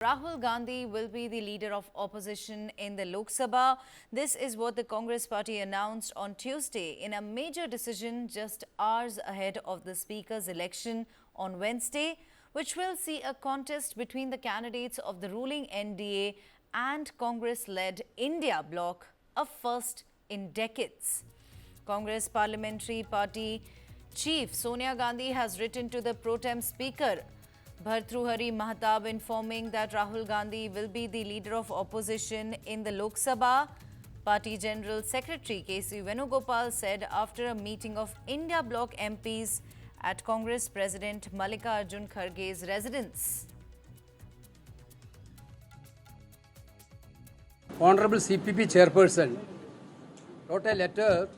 Rahul Gandhi will be the leader of opposition in the Lok Sabha. This is what the Congress party announced on Tuesday in a major decision just hours ahead of the Speaker's election on Wednesday, which will see a contest between the candidates of the ruling NDA and Congress-led India bloc, a first in decades. Congress Parliamentary Party Chief Sonia Gandhi has written to the pro tem Speaker Bhartruhari Mahtab informing that Rahul Gandhi will be the leader of opposition in the Lok Sabha. Party General Secretary K.C. Venugopal said after a meeting of India Bloc MPs at Congress President Mallikarjun Kharge's residence. Honorable CPP Chairperson wrote a letter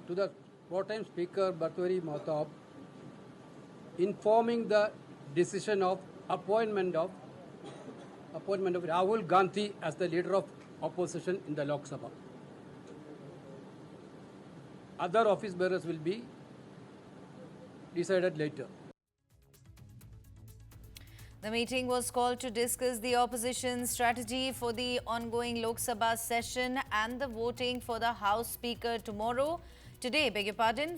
to the pro-time Speaker Bhartruhari Mahtab informing the decision of appointment of Rahul Gandhi as the leader of opposition in the Lok Sabha. Other office bearers will be decided later. The meeting was called to discuss the opposition's strategy for the ongoing Lok Sabha session and the voting for the House Speaker today,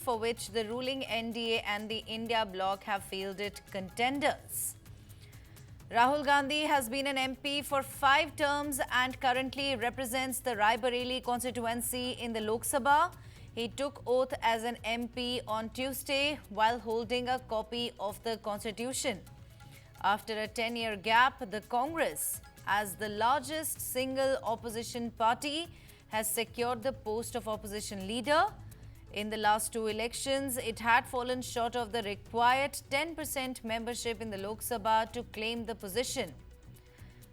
for which the ruling NDA and the India bloc have fielded contenders. Rahul Gandhi has been an MP for 5 terms and currently represents the Raebareli constituency in the Lok Sabha. He took oath as an MP on Tuesday while holding a copy of the Constitution. After a 10-year gap, the Congress, as the largest single opposition party, has secured the post of opposition leader. In the last 2 elections, it had fallen short of the required 10% membership in the Lok Sabha to claim the position.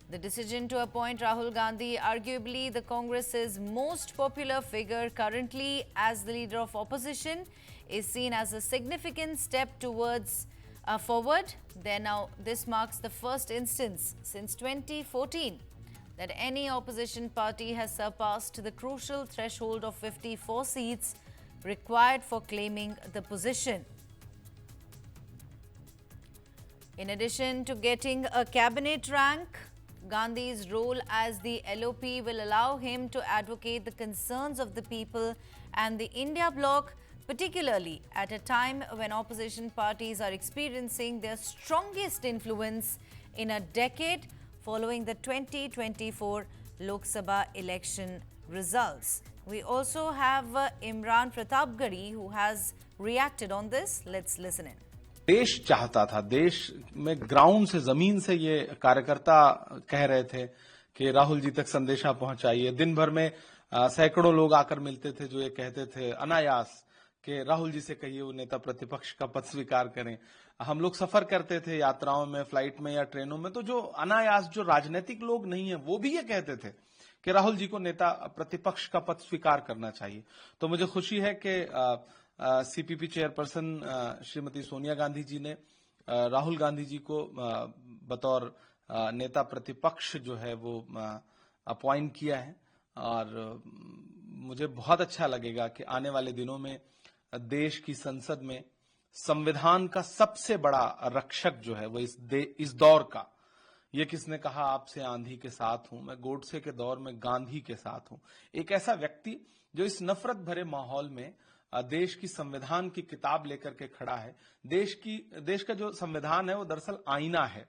The decision to appoint Rahul Gandhi, arguably the Congress's most popular figure currently as the leader of opposition, is seen as a significant step towards forward. This marks the first instance since 2014 that any opposition party has surpassed the crucial threshold of 54 seats required for claiming the position. In addition to getting a cabinet rank, Gandhi's role as the LOP will allow him to advocate the concerns of the people and the India bloc, particularly at a time when opposition parties are experiencing their strongest influence in a decade following the 2024 Lok Sabha election results. We also have Imran Pratapgarhi who has reacted on this. Let's listen in. देश चाहता था, देश में ground से, जमीन से ये कार्यकर्ता कह रहे थे कि राहुल जी तक संदेशा पहुंचाइए। दिन भर में सैकड़ों लोग आकर मिलते थे जो ये कहते थे अनायास कि राहुल जी से कहिए वो नेता प्रतिपक्ष का पद स्वीकार करें। हम लोग सफर करते थे यात्राओं में, फ्लाइट में या ट्रेनों में, तो जो अनायास जो राजनीतिक लोग नहीं है वो भी ये कहते थे कि राहुल जी को नेता प्रतिपक्ष का पद स्वीकार करना चाहिए। तो मुझे खुशी है कि सीपीपी चेयरपर्सन श्रीमती सोनिया गांधी जी ने राहुल गांधी जी को बतौर नेता प्रतिपक्ष जो है वो अपॉइंट किया है। और मुझे बहुत अच्छा लगेगा कि आने वाले दिनों में देश की संसद में संविधान का सबसे बड़ा रक्षक जो है वो इस दौर का, ये किसने कहा आपसे आंधी के साथ हूं, मैं गोडसे के दौर में गांधी के साथ हूं। एक ऐसा व्यक्ति जो इस नफरत भरे माहौल में देश की संविधान की किताब लेकर के खड़ा है। देश का जो संविधान है वो दरअसल आईना है।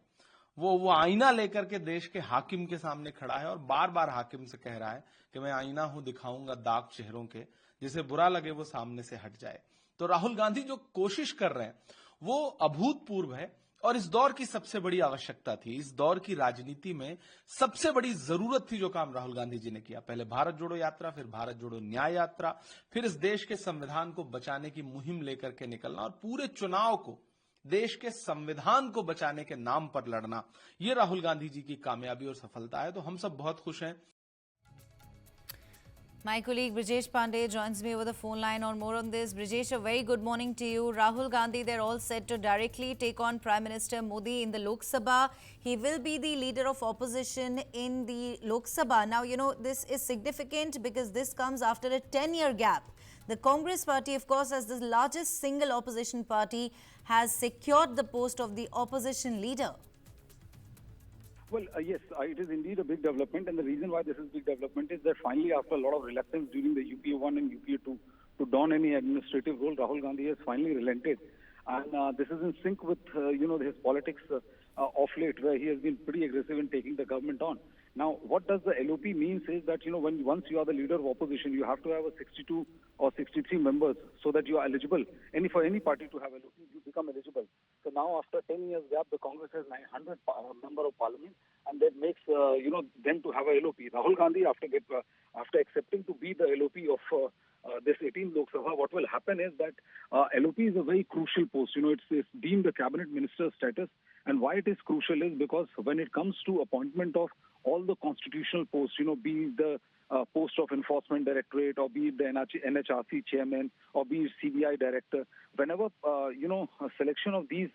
वो आईना लेकर के देश के हाकिम के सामने खड़ा है और बार बार हाकिम से कह रहा है कि मैं आईना हूं, दिखाऊंगा दाग चेहरों के, जिसे बुरा लगे वो सामने से हट जाए। तो राहुल गांधी जो कोशिश कर रहे हैं वो अभूतपूर्व है और इस दौर की सबसे बड़ी आवश्यकता थी। इस दौर की राजनीति में सबसे बड़ी जरूरत थी जो काम राहुल गांधी जी ने किया। पहले भारत जोड़ो यात्रा, फिर भारत जोड़ो न्याय यात्रा, फिर इस देश के संविधान को बचाने की मुहिम लेकर के निकलना और पूरे चुनाव को देश के संविधान को बचाने के नाम पर लड़ना, ये राहुल गांधी जी की कामयाबी और सफलता है। तो हम सब बहुत खुश हैं। My colleague Brijesh Pandey joins me over the phone line on more on this. Brijesh, a very good morning to you. Rahul Gandhi, they're all set to directly take on Prime Minister Modi in the Lok Sabha. He will be the leader of opposition in the Lok Sabha. Now, you know, this is significant because this comes after a 10-year gap. The Congress party, of course, as the largest single opposition party, has secured the post of the opposition leader. Well, yes, it is indeed a big development, and the reason why this is big development is that finally, after a lot of reluctance during the UPA 1 and UPA 2 to don any administrative role, Rahul Gandhi has finally relented, and this is in sync with his politics of late, where he has been pretty aggressive in taking the government on. Now, what does the LOP means is that when once you are the leader of opposition, you have to have a 62 or 63 members so that you are eligible. For any party to have LOP, you become eligible. So now, after 10 years gap, the Congress has 900 member of parliament, and that makes them to have a LOP. Rahul Gandhi, after accepting to be the LOP of this 18th Lok Sabha, what will happen is that LOP is a very crucial post. It's deemed a cabinet minister status, and why it is crucial is because when it comes to appointment of all the constitutional posts, be it the post of enforcement directorate, or be it the NHRC chairman, or be it CBI director, whenever a selection of these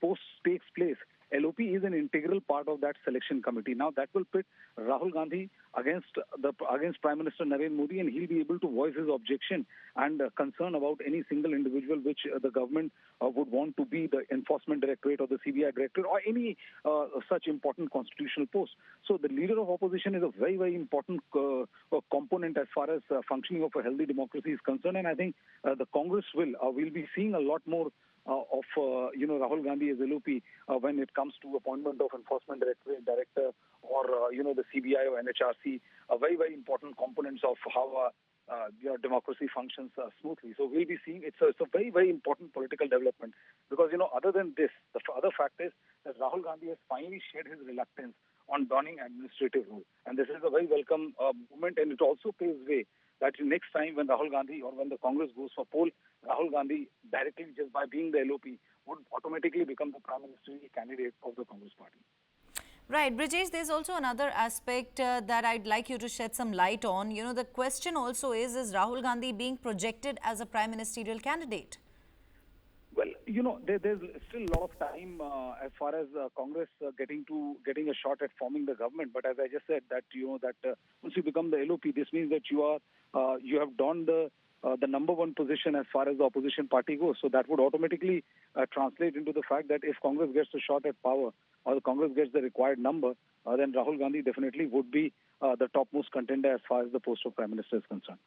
posts takes place, LOP is an integral part of that selection committee. Now that will pit Rahul Gandhi against Prime Minister Narendra Modi, and he'll be able to voice his objection and concern about any single individual which the government would want to be the enforcement directorate or the CBI director or any such important constitutional post. So the leader of opposition is a very, very important component as far as functioning of a healthy democracy is concerned, and I think the Congress will be seeing a lot more of Rahul Gandhi as LOP when it comes to appointment of enforcement director or the CBI or NHRC, very, very important components of how democracy functions smoothly. So we'll be seeing it's a very, very important political development because other than this, the other fact is that Rahul Gandhi has finally shed his reluctance on donning administrative role, and this is a very welcome movement, and it also paves way that next time when Rahul Gandhi or when the Congress goes for poll, Rahul Gandhi directly just by being the LOP would automatically become the prime ministerial candidate of the Congress party. Right, Brijesh, there's also another aspect that I'd like you to shed some light on. The question also is Rahul Gandhi being projected as a prime ministerial candidate? Well, there's still a lot of time as far as Congress getting a shot at forming the government. But as I just said, that once you become the LOP, this means that you have donned the number one position as far as the opposition party goes. So that would automatically translate into the fact that if Congress gets a shot at power or the Congress gets the required number, then Rahul Gandhi definitely would be the topmost contender as far as the post of prime minister is concerned.